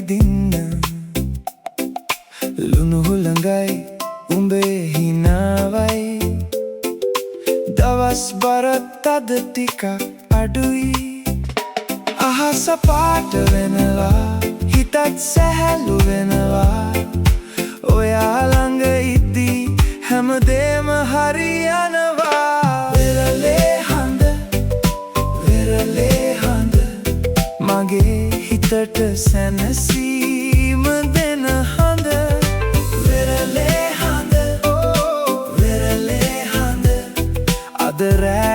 විදින්න ලුණු හුළඟයි උඹේ හිනාවයි දවස් බරත් අද ටිකක් අඩුයි අහස පාට වෙනවා හිතත් සැහැල්ලු වෙනවා ඔයා ළඟ ඉද්දී හැමදේම හරි යනවා වෙරළේ හඳ මගේ හිතට සැනසීම දෙන හඳ වෙරළේ හඳ අද රෑ